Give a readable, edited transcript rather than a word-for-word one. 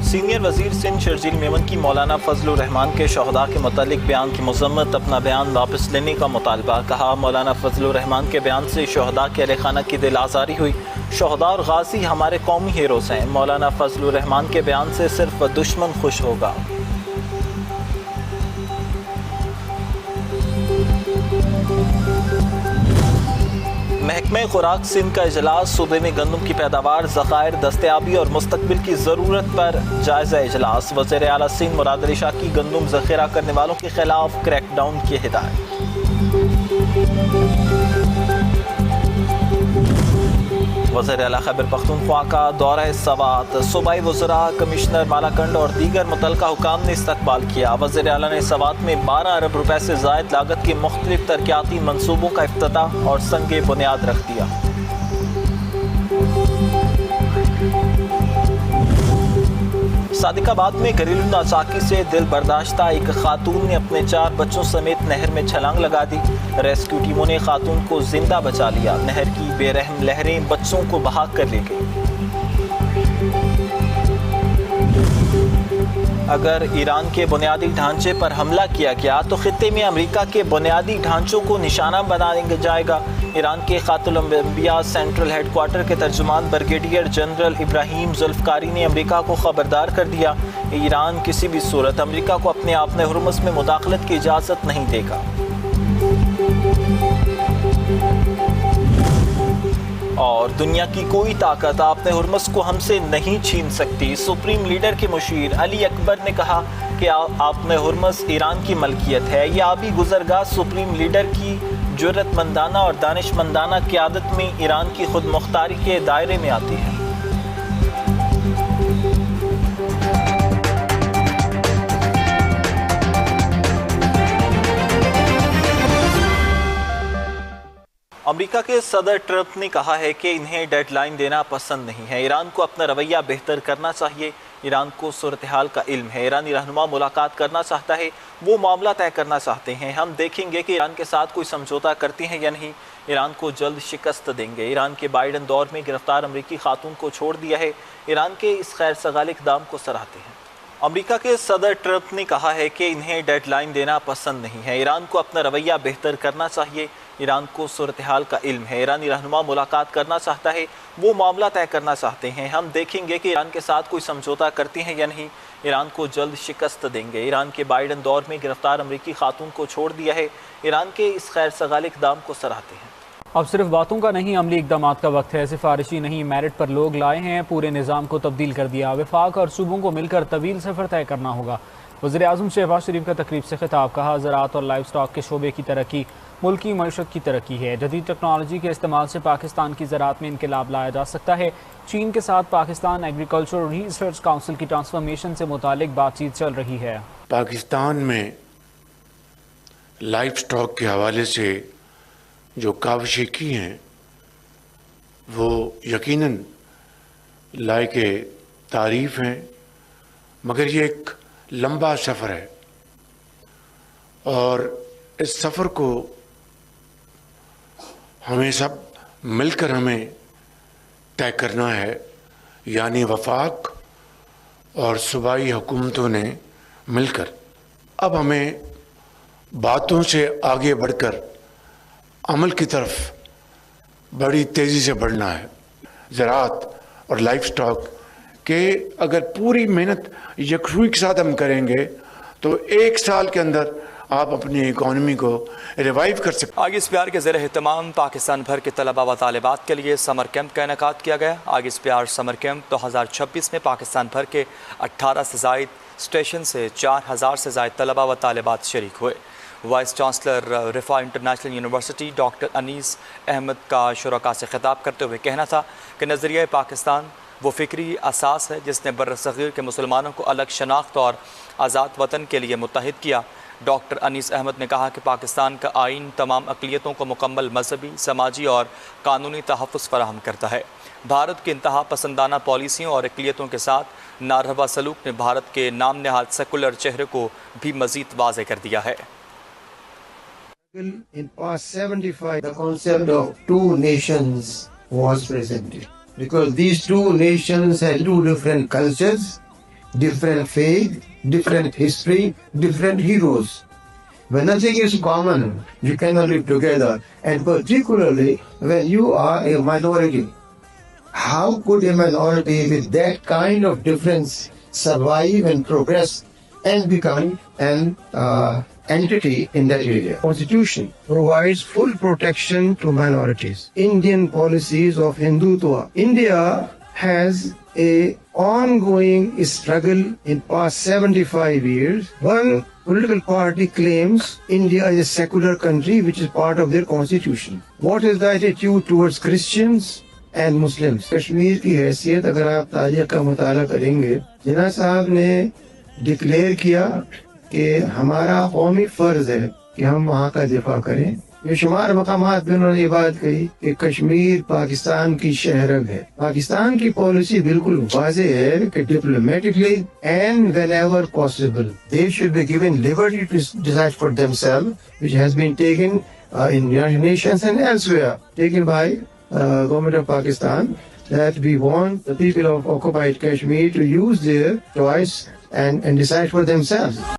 Senior वजीर सिंध शर्जील मेमन की मौलाना फजलुर रहमान के शहदा के मुतालिक बयान की मजम्मत, अपना बयान वापस लेने का मुतालबा। कहा, मौलाना फजलुर रहमान के बयान से शहदा के अहले खाना की दिल आज़ारी हुई। शहदा और गाजी हमारे कौमी हीरोज़ हैं। मौलाना फजलुर रहमान के बयान से सिर्फ दुश्मन खुश होगा। महकमे खुराक सिंध का इजलास, सूबे में गंदम की पैदावार, ज़खायर, दस्तयाबी और मुस्तकबिल की ज़रूरत पर जायज़ा इजलास। वज़ीर आला सिंध मुराद अली शाह की गंदम ज़ख़ीरा करने वालों के खिलाफ क्रैकडाउन की हिदायत। वज़ीर आला खैबर पख्तूनख्वा का दौरा सवात, सूबाई वज़रा, कमिश्नर मालाकंड और दीगर मुतल्लिका हुकाम ने इस्तकबाल किया। वज़ीर आला ने सवात में 12 अरब रुपए से ज़ायद लागत के मुख्तलिफ तरक्याती मनसूबों का इफ्तिताह और संगे बुनियाद रख दिया। सादिकाबाद में घरेलू नाचाकी से दिल बर्दाश्ता एक खातून ने अपने 4 बच्चों समेत नहर में छलांग लगा दी। रेस्क्यू टीमों ने खातून को जिंदा बचा लिया। नहर की बेरहम लहरें बच्चों को बहा कर ले गई। अगर ईरान के बुनियादी ढांचे पर हमला किया गया तो खित्ते में अमेरिका के बुनियादी ढांचों को निशाना बनाया जाएगा। ईरान के खातुल अंबिया सेंट्रल हेडक्वार्टर के तर्जुमान ब्रिगेडियर जनरल इब्राहिम जुल्फकारी ने अमेरिका को खबरदार कर दिया, ईरान किसी भी सूरत अमेरिका को अपने आपने हुर्मुज़ में मुदाखलत की इजाज़त नहीं देगा। और दुनिया की कोई ताकत आपने हुर्मुज़ को हमसे नहीं छीन सकती। सुप्रीम लीडर के मुशीर अली अकबर ने कहा कि आपने हुर्मुज़ ईरान की मलकियत है। यह आबी गुज़रगाह सुप्रीम लीडर की जुर्रतमंदाना और दानिशमंदाना क़यादत में ईरान की खुद मुख्तारी के दायरे में आती है। अमेरिका के सदर ट्रंप ने कहा है कि इन्हें डेडलाइन देना पसंद नहीं है। ईरान को अपना रवैया बेहतर करना चाहिए। ईरान को सूरत हाल का इल्म है। ईरानी रहनुमा मुलाकात करना चाहता है, वो मामला तय करना चाहते हैं। हम देखेंगे कि ईरान के साथ कोई समझौता करती हैं या नहीं। ईरान को जल्द शिकस्त देंगे। ईरान के बाइडन दौर में गिरफ्तार अमरीकी खातून को छोड़ दिया है। ईरान के इस खैर सगाल इक़दाम को सराहते हैं। अमेरिका के सदर ट्रंप ने कहा है कि इन्हें डेडलाइन देना पसंद नहीं है। ईरान को अपना रवैया बेहतर करना चाहिए। ईरान को सूरत हाल का इल्म है। ईरानी रहनुमा मुलाकात करना चाहता है, वो मामला तय करना चाहते हैं। हम देखेंगे कि ईरान के साथ कोई समझौता करती हैं या नहीं। ईरान को जल्द शिकस्त देंगे। ईरान के बाइडन दौर में गिरफ्तार अमरीकी खातून को छोड़ दिया है। ईरान के इस खैर सगाल इक़दाम को सराहते हैं। अब सिर्फ बातों का नहीं, अमली इक़दाम का वक्त है। सिफारिशी नहीं, मेरिट पर लोग लाए हैं। पूरे निज़ाम को तब्दील कर दिया। वफाक और सूबों को मिलकर तवील सफ़र तय करना होगा। वज़ीर आज़म शहबाज शरीफ का तकरीब से खिताब। कहा, ज़राअत और लाइव स्टॉक के शोबे की तरक्की मुल्की मईशत की तरक्की है। जदीद टेक्नोलॉजी के इस्तेमाल से पाकिस्तान की ज़राअत में इनकलाब लाया जा सकता है। चीन के साथ पाकिस्तान एग्रीकल्चर रिसर्च काउंसिल की ट्रांसफॉर्मेशन से मुतालिक बातचीत चल रही है। पाकिस्तान में लाइव स्टॉक के हवाले से जो काविशें की हैं वो यकीनन लायके तारीफ़ हैं, मगर ये एक लंबा सफ़र है और इस सफ़र को हमें सब मिलकर हमें तय करना है। यानी वफाक और सूबाई हुकूमतों ने मिलकर अब हमें बातों से आगे बढ़कर अमल की तरफ बड़ी तेज़ी से बढ़ना है। ज़राअत और लाइफ स्टॉक के अगर पूरी मेहनत यकसुई के साथ हम करेंगे तो 1 साल के अंदर आप अपनी इकॉनमी को रिवाइव कर सकते। आगे इस प्यार के ज़ेर एहतमाम पाकिस्तान भर के तलबा व तालिबात के लिए समर कैंप का इनेकाद किया गया। आगे इस प्यार समर कैंप 2026 में पाकिस्तान भर के 18 से ज़ायद स्टेशन से 4000 से ज़ायद तलबा व तालिबात शरीक हुए। Vice chancellor Riphah international university doctor Anees Ahmad का शुरका से खिताब करते हुए कहना था कि नज़रिया पाकिस्तान वो फ़िक्री असास है जिसने बर्र-ए-सग़ीर के मुसलमानों को अलग शनाख्त और आज़ाद वतन के लिए मुत्तहिद किया। डॉक्टर अनीस अहमद ने कहा कि पाकिस्तान का आइन तमाम अक़लियतों को मुकम्मल मजहबी, समाजी और कानूनी तहफ़्फ़ुज़ फ़राहम करता है। भारत की इंतहा पसंदाना पॉलिसियों और अक़लियतों के साथ नारवा सलूक ने भारत के नाम नहाद सेकुलर चेहरे को भी मज़ीद वाज़े कर दिया है। In past 75, the concept of two nations was presented because these two nations had two different cultures, different faith, different history, different heroes. When nothing is common, you cannot live together. And particularly when you are a minority. How could a minority with that kind of difference survive and progress and become an entity in that area? Constitution provides full protection to minorities. Indian policies of Hindutva. India has a ongoing struggle in past 75 years. One political party claims India is a secular country which is part of their constitution. What is the attitude towards Christians and Muslims? Kashmir की हैसियत अगर आप तारीख का मुताला करेंगे, जिन्ना साहब ने declare किया कि हमारा कौमी फर्ज है कि हम वहाँ का दिफा करें। बेशुमार मकामात पे उन्होंने ये बात कही कि कश्मीर पाकिस्तान की शहरग है। पाकिस्तान की पॉलिसी बिल्कुल वाज़ेह है कि diplomatically and whenever possible they should be given liberty to decide for themselves, which has been taken in United Nations and elsewhere, taken by government of Pakistan, that we want the people of occupied Kashmir to use their choice and decide for themselves.